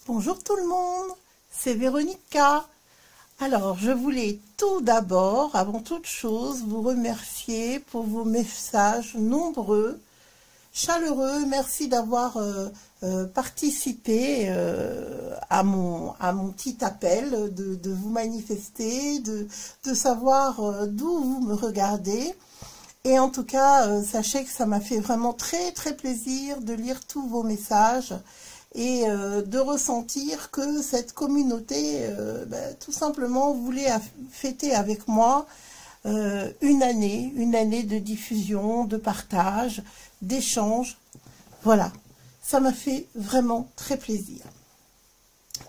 Bonjour tout le monde, c'est Véronica. Alors, je voulais tout d'abord, avant toute chose, vous remercier pour vos messages nombreux, chaleureux. Merci d'avoir participé à mon petit appel, de vous manifester, de savoir d'où vous me regardez. Et en tout cas, sachez que ça m'a fait vraiment très très plaisir de lire tous vos messages et de ressentir que cette communauté, tout simplement, voulait fêter avec moi une année de diffusion, de partage, d'échange. Voilà, ça m'a fait vraiment très plaisir.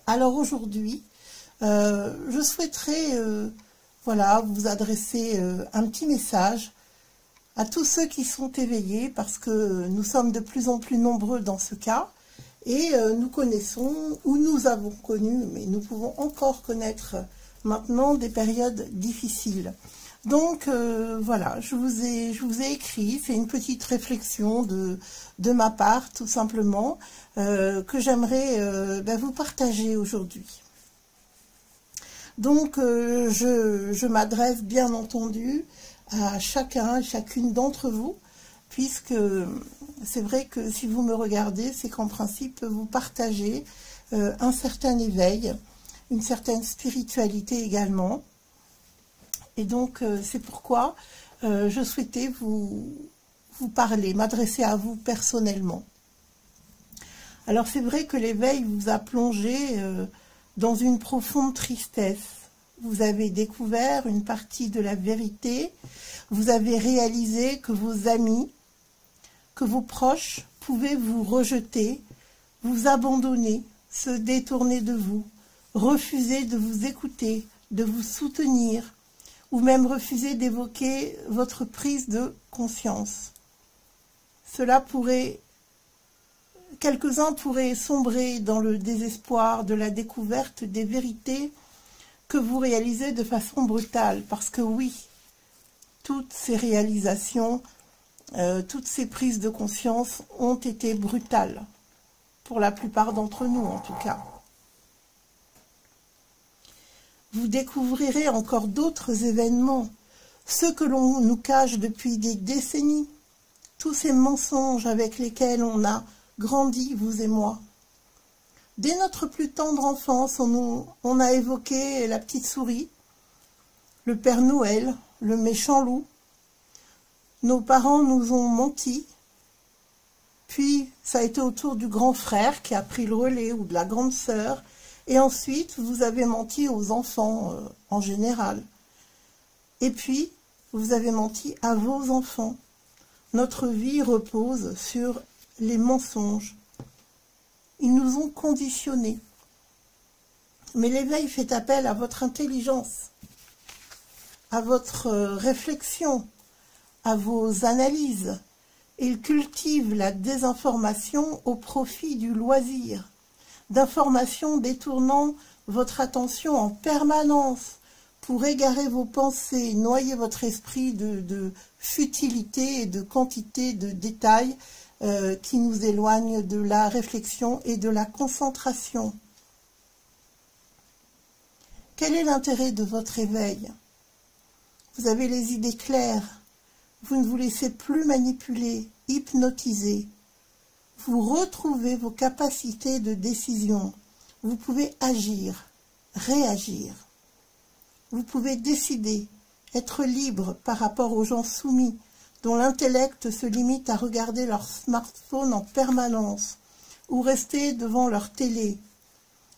Alors aujourd'hui, je souhaiterais voilà, vous adresser un petit message à tous ceux qui sont éveillés, parce que nous sommes de plus en plus nombreux dans ce cas, et nous connaissons, ou nous avons connu, mais nous pouvons encore connaître maintenant des périodes difficiles. Donc voilà, je vous ai écrit, c'est une petite réflexion de ma part, tout simplement, que j'aimerais vous partager aujourd'hui. Donc je m'adresse bien entendu à chacun et chacune d'entre vous, puisque c'est vrai que si vous me regardez, c'est qu'en principe vous partagez un certain éveil, une certaine spiritualité également. Et donc c'est pourquoi je souhaitais vous parler, m'adresser à vous personnellement. Alors c'est vrai que l'éveil vous a plongé dans une profonde tristesse. Vous avez découvert une partie de la vérité, vous avez réalisé que vos amis, que vos proches pouvaient vous rejeter, vous abandonner, se détourner de vous, refuser de vous écouter, de vous soutenir, ou même refuser d'évoquer votre prise de conscience. Quelques-uns pourraient sombrer dans le désespoir de la découverte des vérités que vous réalisez de façon brutale, parce que oui, toutes ces réalisations, toutes ces prises de conscience ont été brutales, pour la plupart d'entre nous en tout cas. Vous découvrirez encore d'autres événements, ceux que l'on nous cache depuis des décennies, tous ces mensonges avec lesquels on a grandi, vous et moi. Dès notre plus tendre enfance, on a évoqué la petite souris, le Père Noël, le méchant loup. Nos parents nous ont menti. Puis, ça a été au tour du grand frère qui a pris le relais, ou de la grande sœur. Et ensuite, vous avez menti aux enfants en général. Et puis, vous avez menti à vos enfants. Notre vie repose sur les mensonges. Ils nous ont conditionnés. Mais l'éveil fait appel à votre intelligence, à votre réflexion, à vos analyses. Il cultive la désinformation au profit du loisir, d'informations détournant votre attention en permanence pour égarer vos pensées, noyer votre esprit de futilité et de quantité de détails qui nous éloignent de la réflexion et de la concentration. Quel est l'intérêt de votre éveil? Vous avez les idées claires, vous ne vous laissez plus manipuler, hypnotiser. Vous retrouvez vos capacités de décision. Vous pouvez agir, réagir. Vous pouvez décider, être libre par rapport aux gens soumis, dont l'intellect se limite à regarder leur smartphone en permanence, ou rester devant leur télé,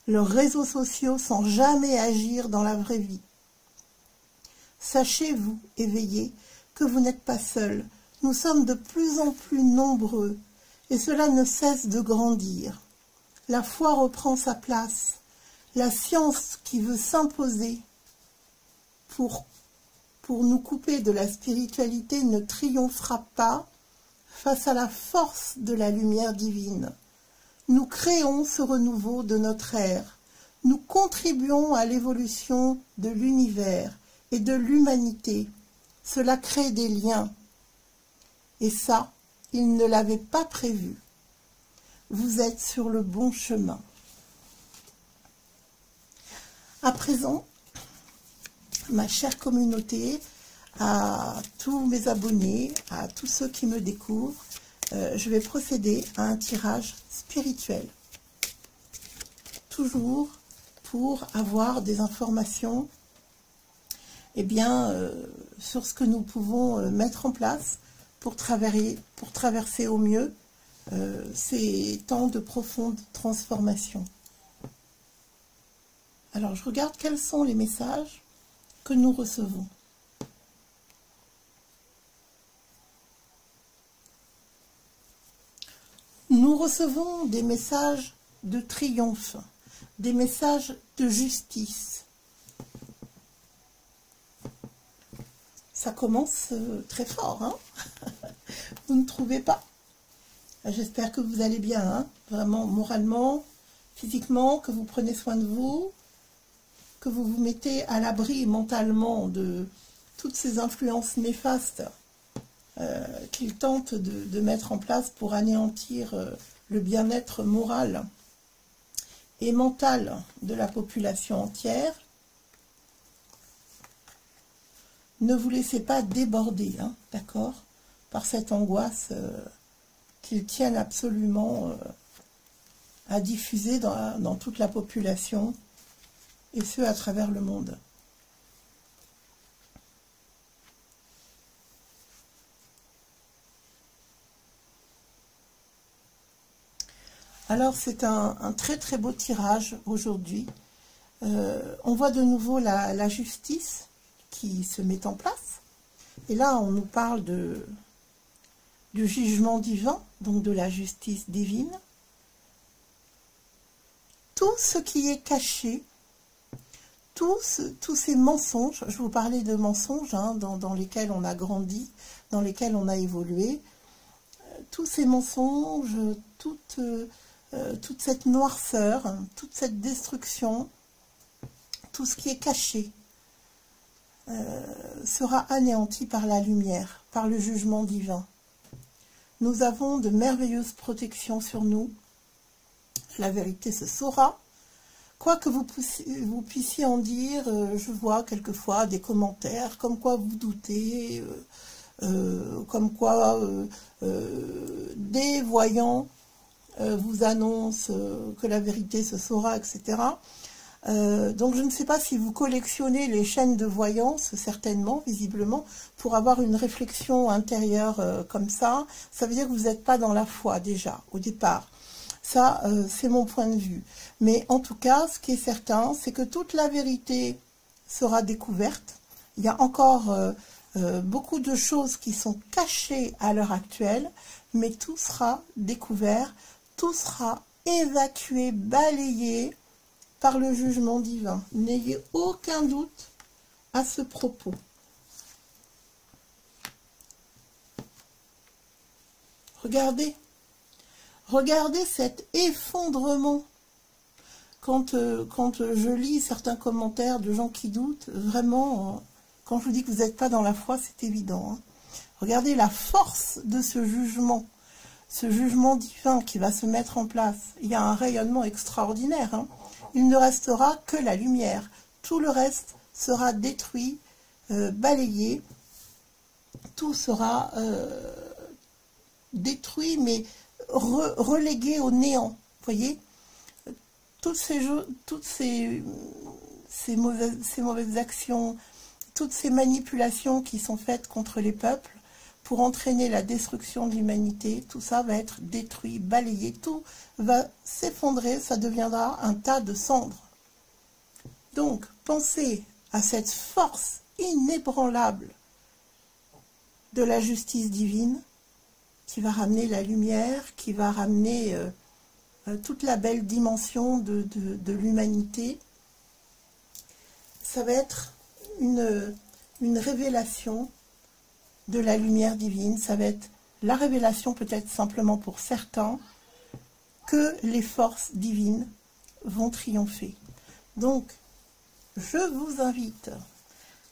leurs réseaux sociaux sans jamais agir dans la vraie vie. Sachez-vous, éveillés, que vous n'êtes pas seuls. Nous sommes de plus en plus nombreux, et cela ne cesse de grandir. La foi reprend sa place. La science qui veut s'imposer pour nous couper de la spiritualité ne triomphera pas face à la force de la lumière divine. Nous créons ce renouveau de notre ère. Nous contribuons à l'évolution de l'univers et de l'humanité. Cela crée des liens. Et ça, ils ne l'avaient pas prévu. Vous êtes sur le bon chemin. À présent, ma chère communauté, à tous mes abonnés, à tous ceux qui me découvrent, je vais procéder à un tirage spirituel. Toujours pour avoir des informations sur ce que nous pouvons mettre en place pour traverser au mieux ces temps de profonde transformation. Alors, je regarde quels sont les messages que nous recevons. Nous recevons des messages de triomphe, des messages de justice. Ça commence très fort, hein? Vous ne trouvez pas? J'espère que vous allez bien, hein? Vraiment moralement, physiquement, que vous prenez soin de vous, que vous vous mettez à l'abri mentalement de toutes ces influences néfastes qu'ils tentent de mettre en place pour anéantir le bien-être moral et mental de la population entière. Ne vous laissez pas déborder, hein, d'accord, par cette angoisse qu'ils tiennent absolument à diffuser dans toute la population, et ce, à travers le monde. Alors, c'est un très très beau tirage aujourd'hui. On voit de nouveau la justice qui se met en place. Et là, on nous parle du jugement divin, donc de la justice divine. Tout ce qui est caché, tous ces mensonges, je vous parlais de mensonges hein, dans lesquels on a grandi, dans lesquels on a évolué, tous ces mensonges, toute cette noirceur, toute cette destruction, tout ce qui est caché, sera anéanti par la lumière, par le jugement divin. Nous avons de merveilleuses protections sur nous. La vérité se saura. Quoi que vous puissiez en dire, je vois quelquefois des commentaires comme quoi vous doutez, comme quoi des voyants vous annoncent que la vérité se saura, etc. Donc je ne sais pas si vous collectionnez les chaînes de voyance, certainement, visiblement, pour avoir une réflexion intérieure comme ça. Ça veut dire que vous n'êtes pas dans la foi déjà, au départ. Ça, c'est mon point de vue. Mais en tout cas, ce qui est certain, c'est que toute la vérité sera découverte. Il y a encore beaucoup de choses qui sont cachées à l'heure actuelle, mais tout sera découvert, tout sera évacué, balayé par le jugement divin. N'ayez aucun doute à ce propos. Regardez cet effondrement. Quand je lis certains commentaires de gens qui doutent, vraiment, quand je vous dis que vous n'êtes pas dans la foi, c'est évident. Hein. Regardez la force de ce jugement divin qui va se mettre en place. Il y a un rayonnement extraordinaire. Hein. Il ne restera que la lumière. Tout le reste sera détruit, balayé. Tout sera détruit, mais relégué au néant. Vous voyez, toutes ces mauvaises actions, toutes ces manipulations qui sont faites contre les peuples pour entraîner la destruction de l'humanité, tout ça va être détruit, balayé, tout va s'effondrer, ça deviendra un tas de cendres. Donc, pensez à cette force inébranlable de la justice divine qui va ramener la lumière, qui va ramener toute la belle dimension de l'humanité. Ça va être une révélation de la lumière divine. Ça va être la révélation, peut-être simplement pour certains, que les forces divines vont triompher. Donc, je vous invite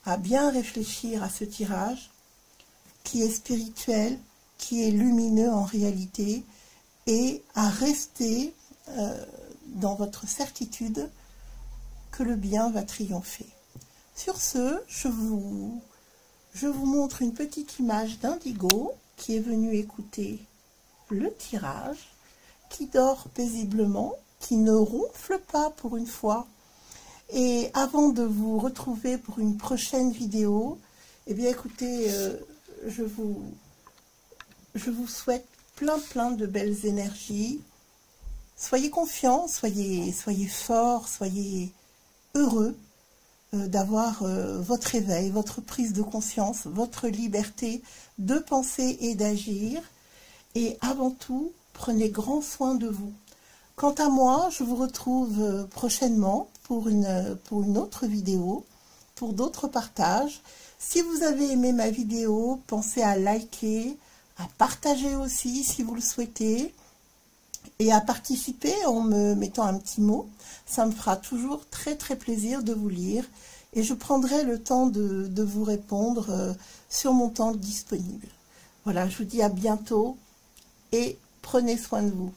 à bien réfléchir à ce tirage qui est spirituel, qui est lumineux en réalité, et à rester dans votre certitude que le bien va triompher. Sur ce, je vous montre une petite image d'Indigo qui est venu écouter le tirage, qui dort paisiblement, qui ne ronfle pas pour une fois. Et avant de vous retrouver pour une prochaine vidéo, eh bien écoutez, je vous souhaite plein de belles énergies. Soyez confiants, soyez forts, soyez heureux d'avoir votre éveil, votre prise de conscience, votre liberté de penser et d'agir. Et avant tout, prenez grand soin de vous. Quant à moi, je vous retrouve prochainement pour une autre vidéo, pour d'autres partages. Si vous avez aimé ma vidéo, pensez à liker, à partager aussi si vous le souhaitez, et à participer en me mettant un petit mot. Ça me fera toujours très plaisir de vous lire, et je prendrai le temps de vous répondre sur mon temps disponible. Voilà, je vous dis à bientôt, et prenez soin de vous.